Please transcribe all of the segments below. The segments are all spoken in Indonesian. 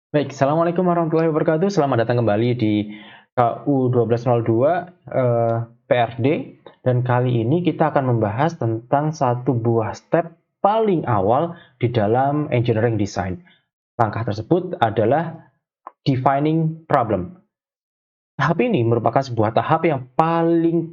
Baik, Assalamualaikum warahmatullahi wabarakatuh. Selamat datang kembali di KU 1202 PRD. Dan kali ini kita akan membahas tentang satu buah step paling awal di dalam engineering design. Langkah tersebut adalah defining problem. Tahap ini merupakan sebuah tahap yang paling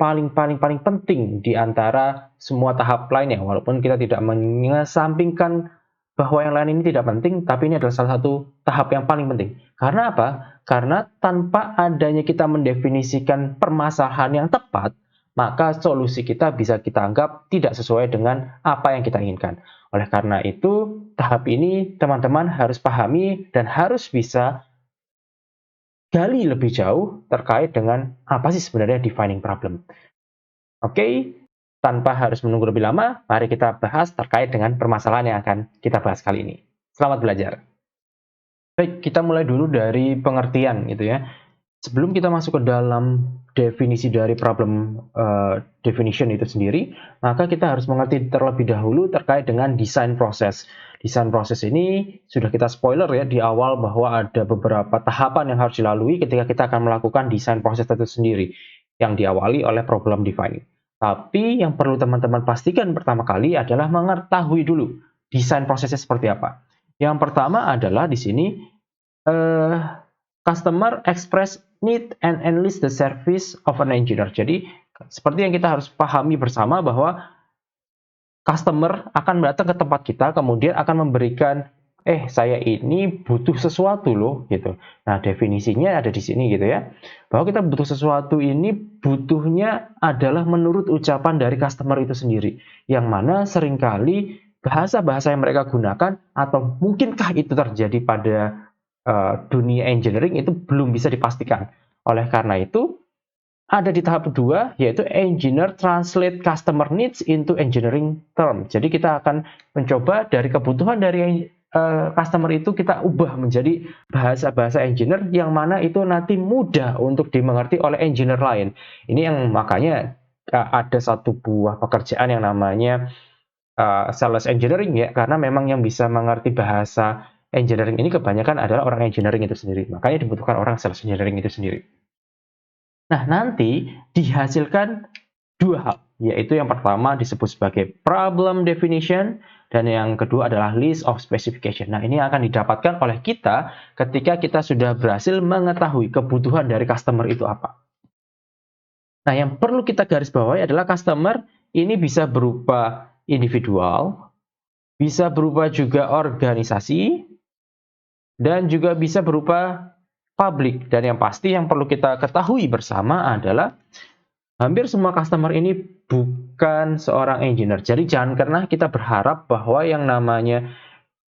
penting di antara semua tahap lainnya. Walaupun kita tidak mengesampingkan bahwa yang lain ini tidak penting, tapi ini adalah salah satu tahap yang paling penting. Karena apa? Karena tanpa adanya kita mendefinisikan permasalahan yang tepat, maka solusi kita bisa kita anggap tidak sesuai dengan apa yang kita inginkan. Oleh karena itu, tahap ini teman-teman harus pahami dan harus bisa gali lebih jauh terkait dengan apa sih sebenarnya defining problem. Oke, tanpa harus menunggu lebih lama, mari kita bahas terkait dengan permasalahan yang akan kita bahas kali ini. Selamat belajar. Baik, kita mulai dulu dari pengertian gitu ya. Sebelum kita masuk ke dalam definisi dari problem definition itu sendiri, maka kita harus mengerti terlebih dahulu terkait dengan desain proses. Desain proses ini sudah kita spoiler ya di awal bahwa ada beberapa tahapan yang harus dilalui ketika kita akan melakukan desain proses itu sendiri yang diawali oleh problem defining. Tapi yang perlu teman-teman pastikan pertama kali adalah mengetahui dulu desain prosesnya seperti apa. Yang pertama adalah di sini uh, customer express need and enlist the service of an engineer. Jadi seperti yang kita harus pahami bersama bahwa customer akan datang ke tempat kita kemudian akan memberikan saya ini butuh sesuatu loh gitu. Nah, definisinya ada di sini gitu ya. Bahwa kita butuh sesuatu ini butuhnya adalah menurut ucapan dari customer itu sendiri. Yang mana seringkali bahasa-bahasa yang mereka gunakan atau mungkinkah itu terjadi pada dunia engineering itu belum bisa dipastikan. Oleh karena itu, ada di tahap kedua, yaitu engineer translate customer needs into engineering term. Jadi kita akan mencoba dari kebutuhan dari customer itu kita ubah menjadi bahasa-bahasa engineer yang mana itu nanti mudah untuk dimengerti oleh engineer lain. Ini yang makanya ada satu buah pekerjaan yang namanya sales engineering ya, karena memang yang bisa mengerti bahasa engineering ini kebanyakan adalah orang engineering itu sendiri. Makanya dibutuhkan orang sales engineering itu sendiri. Nah, nanti dihasilkan dua hal, yaitu yang pertama disebut sebagai problem definition, dan yang kedua adalah list of specification. Nah, ini akan didapatkan oleh kita ketika kita sudah berhasil mengetahui kebutuhan dari customer itu apa. Nah, yang perlu kita garis bawahi adalah customer ini bisa berupa individual, bisa berupa juga organisasi, dan juga bisa berupa publik. Dan yang pasti yang perlu kita ketahui bersama adalah hampir semua customer ini bukan seorang engineer. Jadi jangan pernah kita berharap bahwa yang namanya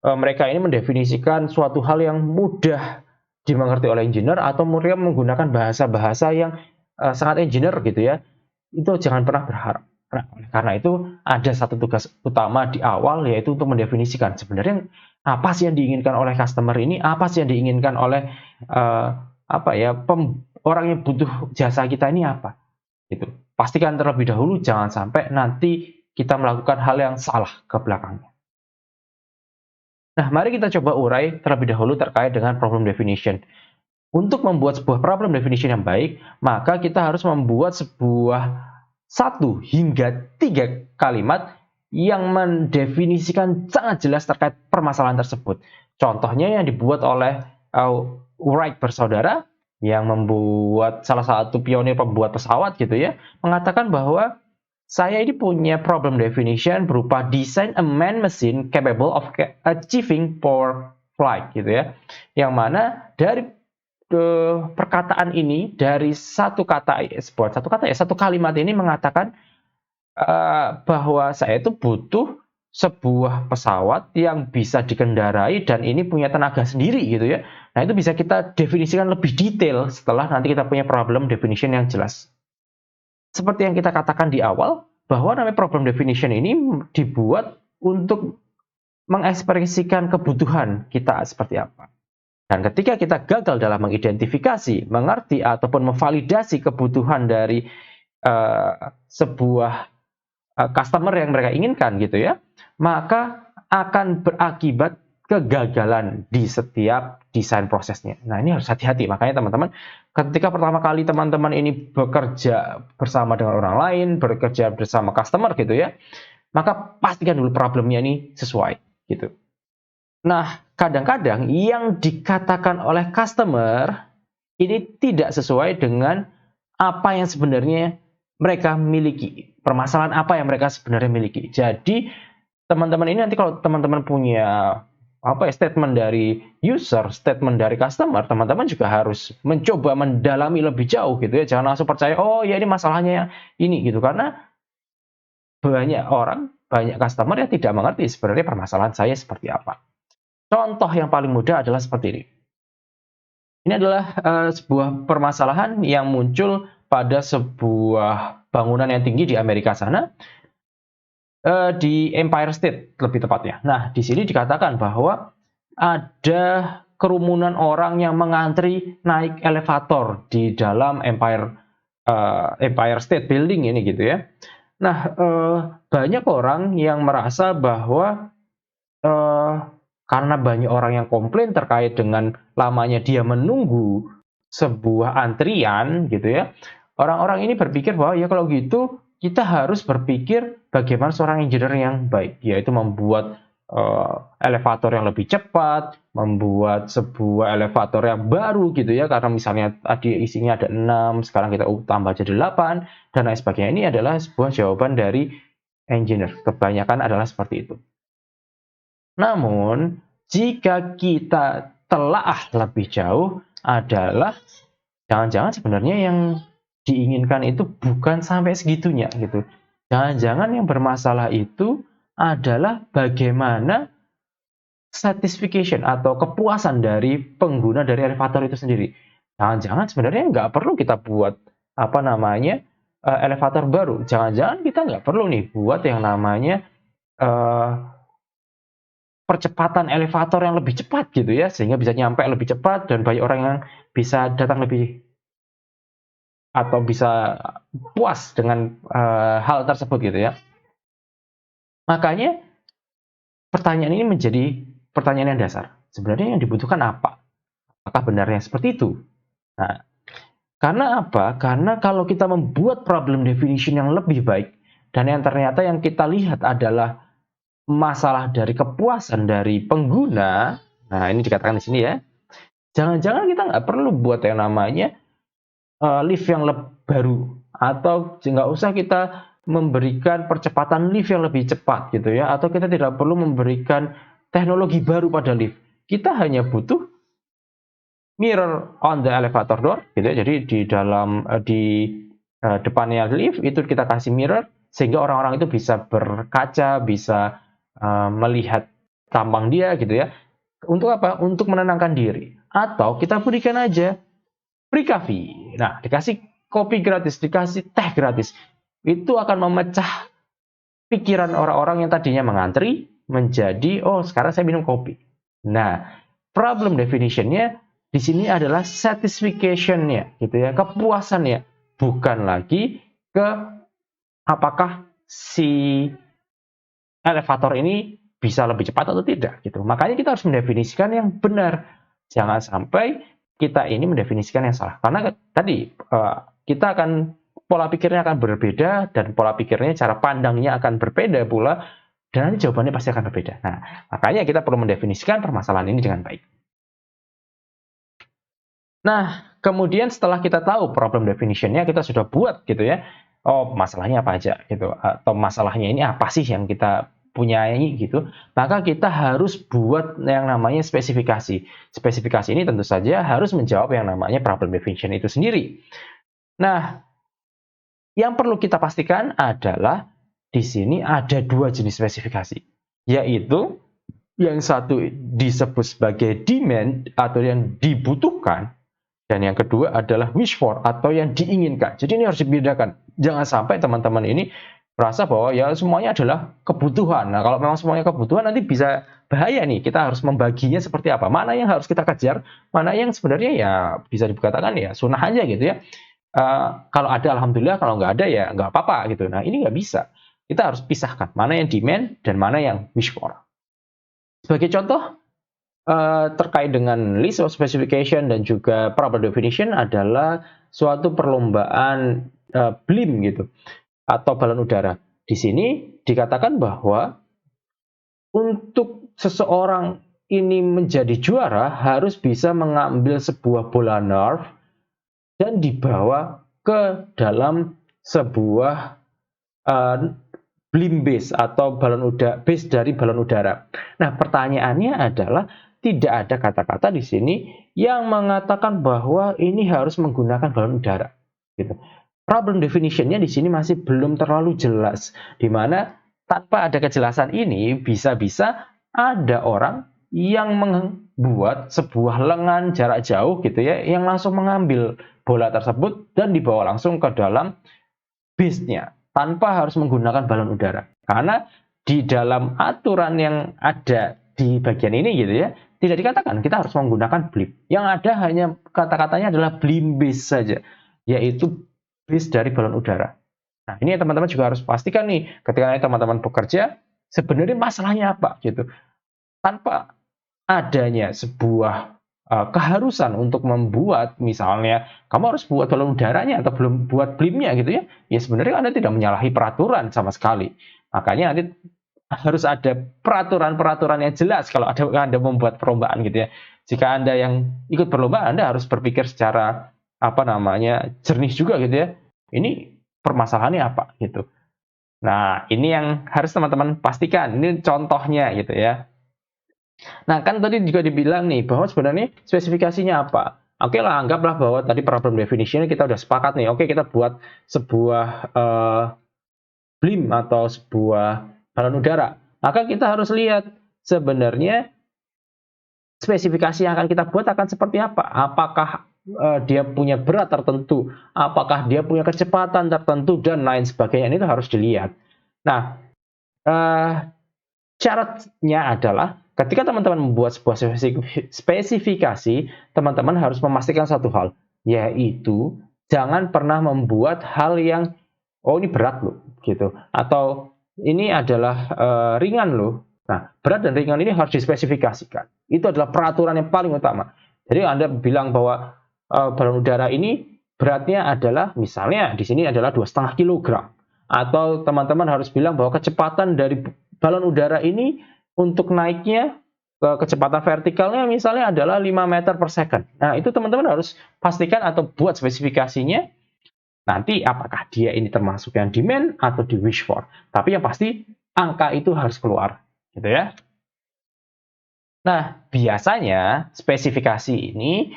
mereka ini mendefinisikan suatu hal yang mudah dimengerti oleh engineer atau mereka menggunakan bahasa-bahasa yang sangat engineer gitu ya. Itu jangan pernah berharap. Nah, karena itu ada satu tugas utama di awal yaitu untuk mendefinisikan sebenarnya apa sih yang diinginkan oleh customer ini, apa sih yang diinginkan oleh orang yang butuh jasa kita ini apa. Gitu. Pastikan terlebih dahulu jangan sampai nanti kita melakukan hal yang salah ke belakangnya. Nah, mari kita coba urai terlebih dahulu terkait dengan problem definition. Untuk membuat sebuah problem definition yang baik, maka kita harus membuat sebuah 1 hingga 3 kalimat yang mendefinisikan sangat jelas terkait permasalahan tersebut. Contohnya yang dibuat oleh Wright bersaudara yang membuat salah satu pionir pembuat pesawat gitu ya, mengatakan bahwa saya ini punya problem definition berupa design a man machine capable of achieving for flight gitu ya. Yang mana dari perkataan ini dari satu kalimat ini mengatakan bahwa saya itu butuh sebuah pesawat yang bisa dikendarai dan ini punya tenaga sendiri gitu ya. Nah, itu bisa kita definisikan lebih detail setelah nanti kita punya problem definition yang jelas. Seperti yang kita katakan di awal, bahwa namanya problem definition ini dibuat untuk mengekspresikan kebutuhan kita seperti apa. Dan ketika kita gagal dalam mengidentifikasi, mengerti, ataupun memvalidasi kebutuhan dari sebuah customer yang mereka inginkan gitu ya, maka akan berakibat kegagalan di setiap desain prosesnya. Nah, ini harus hati-hati. Makanya teman-teman, ketika pertama kali teman-teman ini bekerja bersama dengan orang lain, bekerja bersama customer gitu ya, maka pastikan dulu problemnya ini sesuai gitu. Nah, kadang-kadang yang dikatakan oleh customer ini tidak sesuai dengan apa yang sebenarnya mereka miliki. Permasalahan apa yang mereka sebenarnya miliki. Jadi, teman-teman ini nanti kalau teman-teman punya statement dari user, statement dari customer, teman-teman juga harus mencoba mendalami lebih jauh gitu ya. Jangan langsung percaya, oh ya ini masalahnya ini gitu. Karena banyak orang, banyak customer yang tidak mengerti sebenarnya permasalahan saya seperti apa. Contoh yang paling mudah adalah seperti ini. Ini adalah sebuah permasalahan yang muncul pada sebuah bangunan yang tinggi di Amerika sana, di Empire State lebih tepatnya. Nah, di sini dikatakan bahwa ada kerumunan orang yang mengantri naik elevator di dalam Empire State Building ini gitu ya. Nah, banyak orang yang merasa bahwa karena banyak orang yang komplain terkait dengan lamanya dia menunggu sebuah antrian gitu ya. Orang-orang ini berpikir bahwa ya kalau gitu kita harus berpikir bagaimana seorang engineer yang baik, yaitu membuat elevator yang lebih cepat, membuat sebuah elevator yang baru gitu ya, karena misalnya tadi isinya ada 6, sekarang kita tambah jadi 8 dan lain sebagainya. Ini adalah sebuah jawaban dari engineer. Kebanyakan adalah seperti itu. Namun, jika kita telaah lebih jauh adalah jangan-jangan sebenarnya yang diinginkan itu bukan sampai segitunya gitu. Jangan-jangan yang bermasalah itu adalah bagaimana satisfaction atau kepuasan dari pengguna dari elevator itu sendiri. Jangan-jangan sebenarnya nggak perlu kita buat elevator baru. Jangan-jangan kita nggak perlu nih buat yang namanya percepatan elevator yang lebih cepat gitu ya, sehingga bisa nyampe lebih cepat dan banyak orang yang bisa datang lebih atau bisa puas dengan hal tersebut gitu ya. Makanya pertanyaan ini menjadi pertanyaan yang dasar. Sebenarnya yang dibutuhkan apa? Apakah benarnya seperti itu? Nah, karena apa? Karena kalau kita membuat problem definition yang lebih baik dan yang ternyata yang kita lihat adalah masalah dari kepuasan dari pengguna, nah ini dikatakan di sini ya, jangan-jangan kita nggak perlu buat yang namanya lift yang baru, atau nggak usah kita memberikan percepatan lift yang lebih cepat gitu ya, atau kita tidak perlu memberikan teknologi baru pada lift. Kita hanya butuh mirror on the elevator door gitu ya. Jadi di dalam depannya lift itu kita kasih mirror sehingga orang-orang itu bisa berkaca, bisa melihat tampang dia gitu ya. Untuk apa? Untuk menenangkan diri. Atau kita berikan aja free coffee. Nah, dikasih kopi gratis, dikasih teh gratis. Itu akan memecah pikiran orang-orang yang tadinya mengantri menjadi, oh sekarang saya minum kopi. Nah, problem definition-nya di sini adalah satisfaction-nya, gitu ya, kepuasannya. Bukan lagi ke apakah si elevator ini bisa lebih cepat atau tidak gitu. Makanya kita harus mendefinisikan yang benar. Jangan sampai kita ini mendefinisikan yang salah. Karena tadi kita akan pola pikirnya akan berbeda dan pola pikirnya cara pandangnya akan berbeda pula dan nanti jawabannya pasti akan berbeda. Nah, makanya kita perlu mendefinisikan permasalahan ini dengan baik. Nah, kemudian setelah kita tahu problem definition-nya, kita sudah buat gitu ya. Oh, masalahnya apa aja gitu atau masalahnya ini apa sih yang kita punyai gitu, maka kita harus buat yang namanya spesifikasi. Spesifikasi ini tentu saja harus menjawab yang namanya problem definition itu sendiri. Nah, yang perlu kita pastikan adalah di sini ada dua jenis spesifikasi, yaitu yang satu disebut sebagai demand atau yang dibutuhkan, dan yang kedua adalah wish for atau yang diinginkan. Jadi ini harus dibedakan. Jangan sampai teman-teman ini merasa bahwa ya semuanya adalah kebutuhan. Nah, kalau memang semuanya kebutuhan nanti bisa bahaya nih. Kita harus membaginya seperti apa. Mana yang harus kita kejar, mana yang sebenarnya ya bisa dikatakan ya sunnah aja gitu ya. Kalau ada alhamdulillah, kalau nggak ada ya nggak apa-apa gitu. Nah ini nggak bisa. Kita harus pisahkan mana yang demand dan mana yang wish for. Sebagai contoh, terkait dengan list of specification dan juga problem definition adalah suatu perlombaan BLIM gitu atau balon udara. Di sini dikatakan bahwa untuk seseorang ini menjadi juara harus bisa mengambil sebuah bola Nerf dan dibawa ke dalam sebuah BLIM base atau balon udara base dari balon udara. Nah, pertanyaannya adalah tidak ada kata-kata di sini yang mengatakan bahwa ini harus menggunakan balon udara. Gitu. Problem definition-nya di sini masih belum terlalu jelas, di mana tanpa ada kejelasan ini bisa-bisa ada orang yang membuat sebuah lengan jarak jauh gitu ya, yang langsung mengambil bola tersebut dan dibawa langsung ke dalam base-nya tanpa harus menggunakan balon udara. Karena di dalam aturan yang ada di bagian ini gitu ya, tidak dikatakan kita harus menggunakan BLIM. Yang ada hanya kata-katanya adalah BLIM base saja, yaitu base dari balon udara. Nah, ini teman-teman juga harus pastikan nih, ketika teman-teman bekerja, sebenarnya masalahnya apa gitu. Tanpa adanya sebuah keharusan untuk membuat, misalnya kamu harus buat balon udaranya atau belum buat BLIM-nya gitu ya, ya sebenarnya Anda tidak menyalahi peraturan sama sekali. Makanya nanti harus ada peraturan-peraturan yang jelas kalau Anda membuat perlombaan gitu ya. Jika Anda yang ikut perlombaan, Anda harus berpikir secara jernih juga gitu ya. Ini permasalahannya apa gitu. Nah, ini yang harus teman-teman pastikan. Ini contohnya gitu ya. Nah, kan tadi juga dibilang nih bahwa sebenarnya spesifikasinya apa? Oke lah, anggaplah bahwa tadi problem definition kita udah sepakat nih. Oke, kita buat sebuah BLIM atau sebuah balon udara. Maka kita harus lihat sebenarnya spesifikasi yang akan kita buat akan seperti apa. Apakah dia punya berat tertentu, apakah dia punya kecepatan tertentu, dan lain sebagainya. Ini harus dilihat. Nah, syaratnya adalah ketika teman-teman membuat sebuah spesifikasi, teman-teman harus memastikan satu hal, yaitu jangan pernah membuat hal yang ini berat loh gitu, atau ini adalah ringan loh. Nah, berat dan ringan ini harus dispesifikasikan. Itu adalah peraturan yang paling utama. Jadi Anda bilang bahwa balon udara ini beratnya adalah misalnya di sini adalah 2,5 kg. Atau teman-teman harus bilang bahwa kecepatan dari balon udara ini untuk naiknya kecepatan vertikalnya misalnya adalah 5 meter per second. Nah, itu teman-teman harus pastikan atau buat spesifikasinya. Nanti apakah dia ini termasuk yang demand atau di wish for. Tapi yang pasti angka itu harus keluar. Gitu ya. Nah, biasanya spesifikasi ini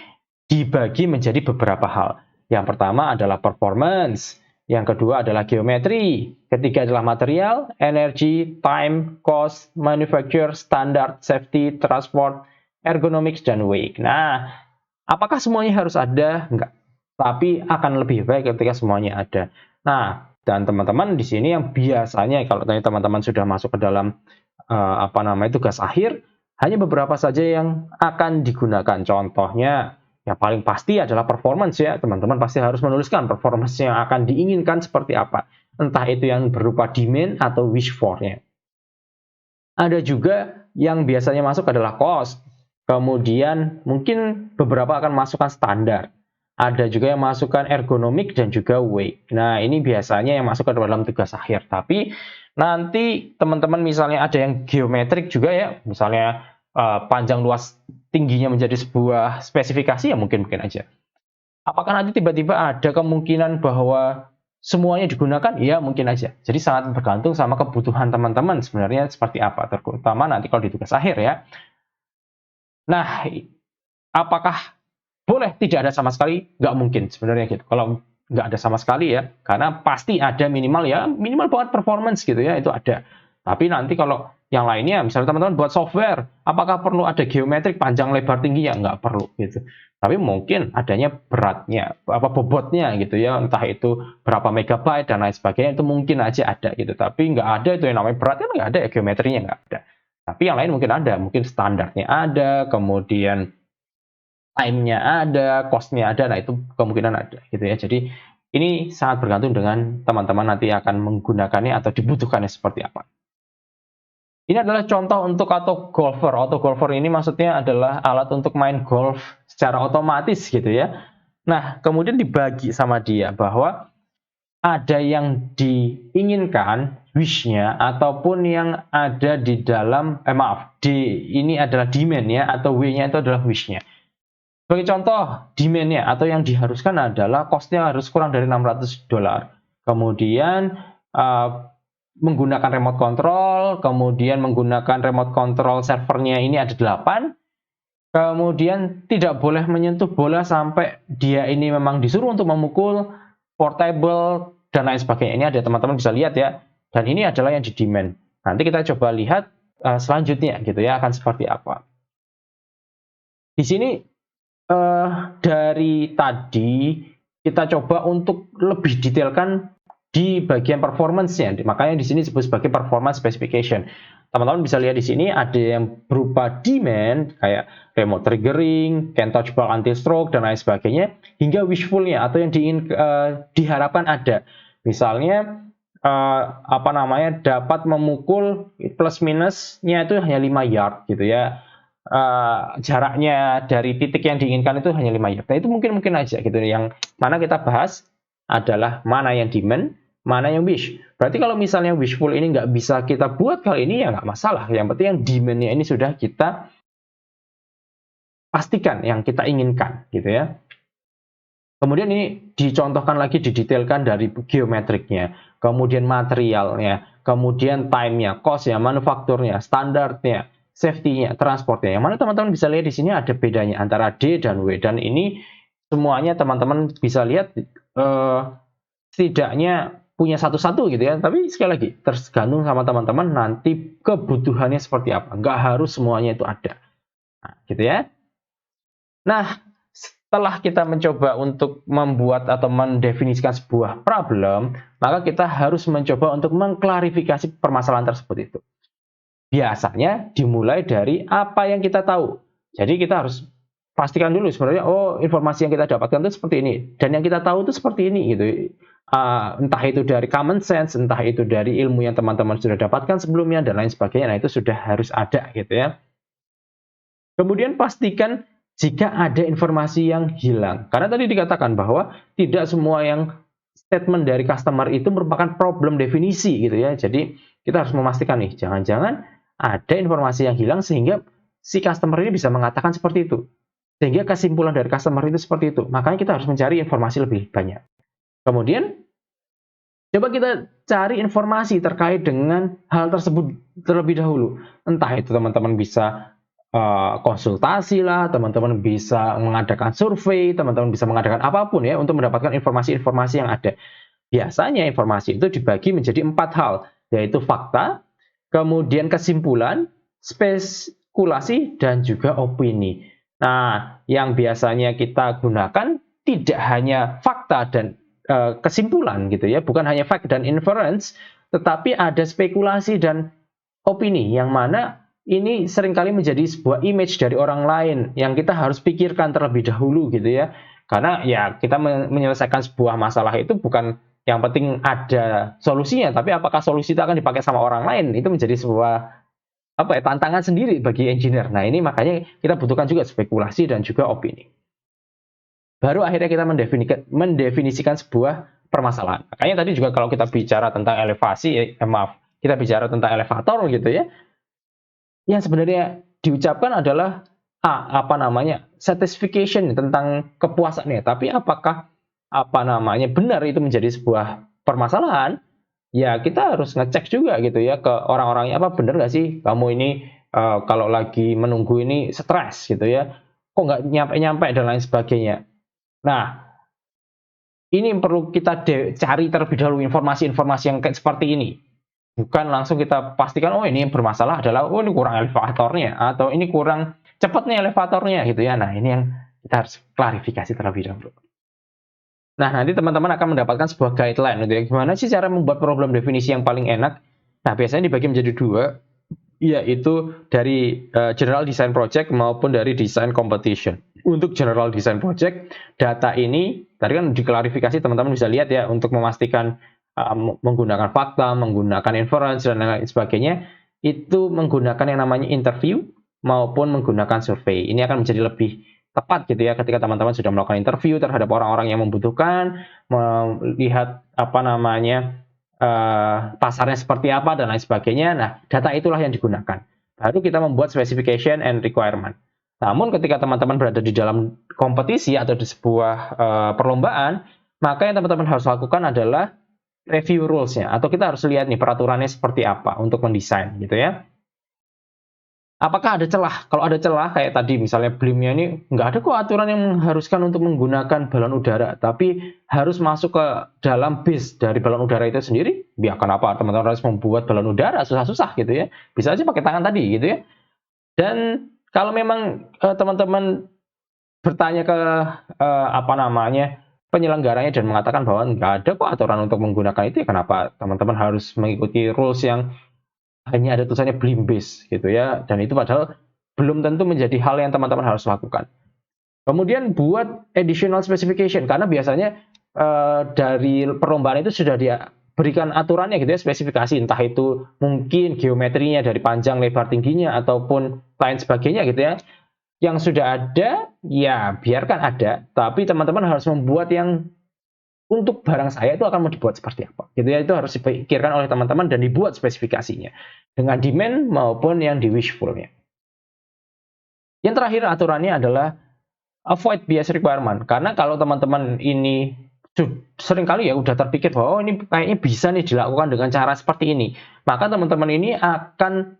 dibagi menjadi beberapa hal. Yang pertama adalah performance. Yang kedua adalah geometri. Ketiga adalah material, energy, time, cost, manufacture, standard, safety, transport, ergonomics, dan weight. Nah, apakah semuanya harus ada? Enggak. Tapi akan lebih baik ketika semuanya ada. Nah, dan teman-teman di sini yang biasanya kalau teman-teman sudah masuk ke dalam tugas akhir, hanya beberapa saja yang akan digunakan. Contohnya, yang paling pasti adalah performance ya. Teman-teman pasti harus menuliskan performance yang akan diinginkan seperti apa. Entah itu yang berupa demand atau wish for-nya. Ada juga yang biasanya masuk adalah cost. Kemudian mungkin beberapa akan masukkan standar. Ada juga yang masukkan ergonomik dan juga weight. Nah, ini biasanya yang masuk ke dalam tugas akhir. Tapi nanti teman-teman misalnya ada yang geometrik juga ya, misalnya panjang luas tingginya menjadi sebuah spesifikasi ya mungkin aja. Apakah nanti tiba-tiba ada kemungkinan bahwa semuanya digunakan? Ya mungkin aja. Jadi sangat bergantung sama kebutuhan teman-teman sebenarnya seperti apa, terutama nanti kalau di tugas akhir ya. Nah, apakah boleh tidak ada sama sekali? Nggak mungkin sebenarnya gitu. Kalau nggak ada sama sekali ya, karena pasti ada minimal buat performance gitu ya, itu ada. Tapi nanti kalau yang lainnya, misalnya teman-teman buat software, apakah perlu ada geometrik panjang lebar tinggi? Ya nggak perlu gitu. Tapi mungkin adanya beratnya, bobotnya gitu ya, entah itu berapa megabyte dan lain sebagainya, itu mungkin aja ada gitu. Tapi nggak ada itu yang namanya berat, kan nggak ada ya, geometrinya nggak ada. Tapi yang lain mungkin ada, mungkin standarnya ada, kemudian time-nya ada, cost-nya ada, nah itu kemungkinan ada gitu ya. Jadi ini sangat bergantung dengan teman-teman nanti akan menggunakannya atau dibutuhkannya seperti apa. Ini adalah contoh untuk autogolfer. Autogolfer ini maksudnya adalah alat untuk main golf secara otomatis gitu ya. Nah, kemudian dibagi sama dia bahwa ada yang diinginkan wish-nya ataupun yang ada di dalam D ini adalah demand ya, atau W-nya itu adalah wish-nya. Sebagai contoh, demand-nya atau yang diharuskan adalah cost-nya harus kurang dari $600. Kemudian menggunakan remote control, kemudian menggunakan remote control servernya ini ada 8. Kemudian tidak boleh menyentuh bola sampai dia ini memang disuruh untuk memukul, portable, dan lain sebagainya. Ini ada teman-teman bisa lihat ya. Dan ini adalah yang di demand. Nanti kita coba lihat selanjutnya gitu ya, akan seperti apa. Di sini dari tadi kita coba untuk lebih detailkan di bagian performance-nya. Makanya di sini disebut sebagai performance specification. Teman-teman bisa lihat di sini ada yang berupa demand kayak remote triggering, can touch ball anti-stroke dan lain sebagainya, hingga wishful-nya atau yang diharapkan ada. Misalnya dapat memukul plus minusnya itu hanya 5 yard gitu ya. Jaraknya dari titik yang diinginkan itu hanya 5 yard. Nah, itu mungkin aja gitu. Yang mana kita bahas adalah mana yang demand, mana yang wish. Berarti kalau misalnya wishful ini nggak bisa kita buat kali ini ya nggak masalah. Yang penting yang demand-nya ini sudah kita pastikan yang kita inginkan gitu ya. Kemudian ini dicontohkan lagi, didetailkan dari geometriknya, kemudian materialnya, kemudian time-nya, cost-nya, manufakturnya, standarnya, safety-nya, transportnya. Yang mana teman-teman bisa lihat di sini ada bedanya antara D dan W. Dan ini semuanya teman-teman bisa lihat setidaknya punya satu-satu gitu ya. Tapi sekali lagi tergantung sama teman-teman nanti kebutuhannya seperti apa. Nggak harus semuanya itu ada. Nah, gitu ya. Nah, setelah kita mencoba untuk membuat atau mendefinisikan sebuah problem, maka kita harus mencoba untuk mengklarifikasi permasalahan tersebut itu. Biasanya dimulai dari apa yang kita tahu. Jadi kita harus pastikan dulu sebenarnya, informasi yang kita dapatkan itu seperti ini. Dan yang kita tahu itu seperti ini gitu. Entah itu dari common sense, entah itu dari ilmu yang teman-teman sudah dapatkan sebelumnya, dan lain sebagainya. Nah, itu sudah harus ada gitu ya. Kemudian pastikan jika ada informasi yang hilang. Karena tadi dikatakan bahwa tidak semua yang statement dari customer itu merupakan problem definisi gitu ya. Jadi kita harus memastikan nih, jangan-jangan ada informasi yang hilang sehingga si customer ini bisa mengatakan seperti itu. Sehingga kesimpulan dari customer itu seperti itu. Makanya kita harus mencari informasi lebih banyak. Kemudian coba kita cari informasi terkait dengan hal tersebut terlebih dahulu. Entah itu teman-teman bisa konsultasi lah, teman-teman bisa mengadakan survei, teman-teman bisa mengadakan apapun ya untuk mendapatkan informasi-informasi yang ada. Biasanya informasi itu dibagi menjadi 4 hal, yaitu fakta, kemudian kesimpulan, spekulasi, dan juga opini. Nah, yang biasanya kita gunakan tidak hanya fakta dan kesimpulan gitu ya, bukan hanya fact dan inference, tetapi ada spekulasi dan opini, yang mana ini seringkali menjadi sebuah image dari orang lain yang kita harus pikirkan terlebih dahulu gitu ya. Karena ya kita menyelesaikan sebuah masalah itu bukan yang penting ada solusinya, tapi apakah solusi itu akan dipakai sama orang lain, itu menjadi sebuah tantangan sendiri bagi engineer. Nah, ini makanya kita butuhkan juga spekulasi dan juga opini. Baru akhirnya kita mendefinisikan sebuah permasalahan. Makanya tadi juga kalau kita bicara tentang kita bicara tentang elevator gitu ya, yang sebenarnya diucapkan adalah satisfaction tentang kepuasannya. Tapi apakah benar itu menjadi sebuah permasalahan? Ya kita harus ngecek juga gitu ya ke orang-orangnya, apa benar nggak sih kamu ini kalau lagi menunggu ini stres gitu ya, kok nggak nyampe-nyampe dan lain sebagainya. Nah, ini perlu kita cari terlebih dahulu informasi-informasi yang kayak seperti ini. Bukan langsung kita pastikan, ini yang bermasalah adalah, ini kurang elevatornya, atau ini kurang cepatnya elevatornya gitu ya. Nah, ini yang kita harus klarifikasi terlebih dahulu. Nah, nanti teman-teman akan mendapatkan sebuah guideline gitu ya. Gimana sih cara membuat problem definisi yang paling enak? Nah, biasanya dibagi menjadi 2, yaitu dari General Design Project maupun dari Design Competition. Untuk General Design Project, data ini, tadi kan diklarifikasi, teman-teman bisa lihat ya, untuk memastikan menggunakan fakta, menggunakan inference, dan lain sebagainya. itu menggunakan yang namanya interview maupun menggunakan survei. Ini akan menjadi lebih tepat gitu ya ketika teman-teman sudah melakukan interview terhadap orang-orang yang membutuhkan, melihat apa namanya pasarnya seperti apa dan lain sebagainya. Nah, data itulah yang digunakan. Baru kita membuat specification and requirement. Namun ketika teman-teman berada di dalam kompetisi atau di sebuah perlombaan, maka yang teman-teman harus lakukan adalah review rules-nya, atau kita harus lihat nih peraturannya seperti apa untuk mendesain gitu ya. Apakah ada celah? Kalau ada celah kayak tadi misalnya BLIM-nya ini nggak ada kok aturan yang mengharuskan untuk menggunakan balon udara, tapi harus masuk ke dalam base dari balon udara itu sendiri. Ya kenapa teman-teman harus membuat balon udara susah-susah gitu ya? Bisa aja pakai tangan tadi gitu ya. Dan kalau memang teman-teman bertanya ke apa namanya penyelenggaranya dan mengatakan bahwa nggak ada kok aturan untuk menggunakan itu, ya kenapa teman-teman harus mengikuti rules yang hanya ada tulisannya BLIM base gitu ya, dan itu padahal belum tentu menjadi hal yang teman-teman harus lakukan. Kemudian buat additional specification, karena biasanya dari perlombaan itu sudah diberikan aturannya gitu ya, spesifikasi, entah itu mungkin geometrinya dari panjang, lebar, tingginya, ataupun lain sebagainya gitu ya. Yang sudah ada, ya biarkan ada, tapi teman-teman harus membuat yang untuk barang saya itu akan mau dibuat seperti apa gitu ya, itu harus dipikirkan oleh teman-teman dan dibuat spesifikasinya dengan demand maupun yang di wishful-nya. Yang terakhir aturannya adalah avoid bias requirement, karena kalau teman-teman ini seringkali ya udah terpikir bahwa oh, ini kayaknya bisa nih dilakukan dengan cara seperti ini, maka teman-teman ini akan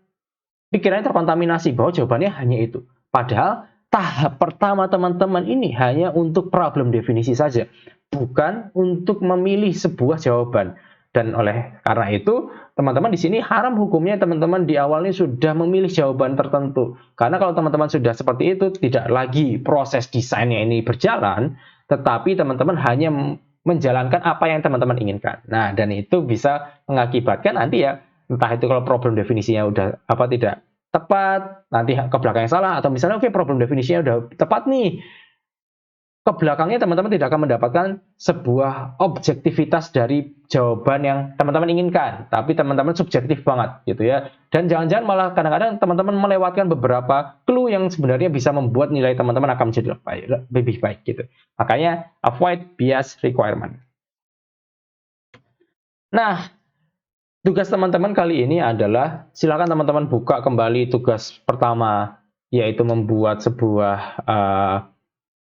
pikirannya terkontaminasi bahwa jawabannya hanya itu. Padahal tahap pertama teman-teman ini hanya untuk problem definisi saja, bukan untuk memilih sebuah jawaban. Dan oleh karena itu, teman-teman di sini haram hukumnya teman-teman di awalnya sudah memilih jawaban tertentu. Karena kalau teman-teman sudah seperti itu, tidak lagi proses desainnya ini berjalan, tetapi teman-teman hanya menjalankan apa yang teman-teman inginkan. Nah, dan itu bisa mengakibatkan nanti ya, entah itu kalau problem definisinya udah apa tidak tepat, nanti ke belakang yang salah, atau misalnya oke problem definisinya udah tepat nih, ke belakangnya teman-teman tidak akan mendapatkan sebuah objektivitas dari jawaban yang teman-teman inginkan, tapi teman-teman subjektif banget gitu ya. Dan jangan-jangan malah kadang-kadang teman-teman melewatkan beberapa clue yang sebenarnya bisa membuat nilai teman-teman akan menjadi lebih baik gitu. Makanya avoid bias requirement. Nah, tugas teman-teman kali ini adalah silakan teman-teman buka kembali tugas pertama, yaitu membuat sebuah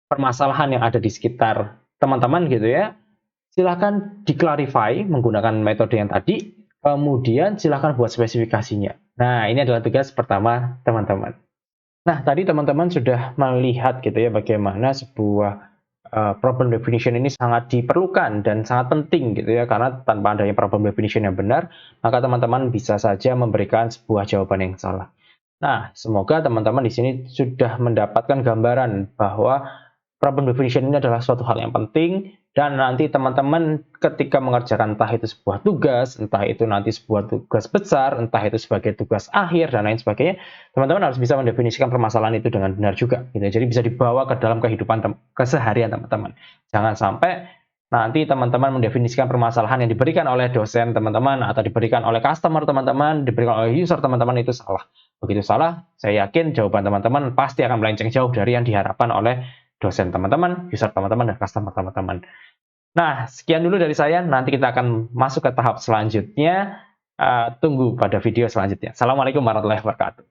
permasalahan yang ada di sekitar teman-teman gitu ya. Silakan diklarify menggunakan metode yang tadi, kemudian silakan buat spesifikasinya. Nah, ini adalah tugas pertama teman-teman. Nah, tadi teman-teman sudah melihat gitu ya bagaimana sebuah problem definition ini sangat diperlukan dan sangat penting gitu ya, karena tanpa adanya problem definition yang benar, maka teman-teman bisa saja memberikan sebuah jawaban yang salah. Nah, semoga teman-teman di sini sudah mendapatkan gambaran bahwa problem definition ini adalah suatu hal yang penting, dan nanti teman-teman ketika mengerjakan entah itu sebuah tugas, entah itu nanti sebuah tugas besar, entah itu sebagai tugas akhir dan lain sebagainya, teman-teman harus bisa mendefinisikan permasalahan itu dengan benar juga gitu. Jadi bisa dibawa ke dalam kehidupan keseharian teman-teman. Jangan sampai nanti teman-teman mendefinisikan permasalahan yang diberikan oleh dosen teman-teman atau diberikan oleh customer teman-teman, diberikan oleh user teman-teman itu salah. Begitu salah, saya yakin jawaban teman-teman pasti akan melenceng jauh dari yang diharapkan oleh dosen teman-teman, user teman-teman, dan customer teman-teman. Nah, sekian dulu dari saya. Nanti kita akan masuk ke tahap selanjutnya. Tunggu pada video selanjutnya. Assalamualaikum warahmatullahi wabarakatuh.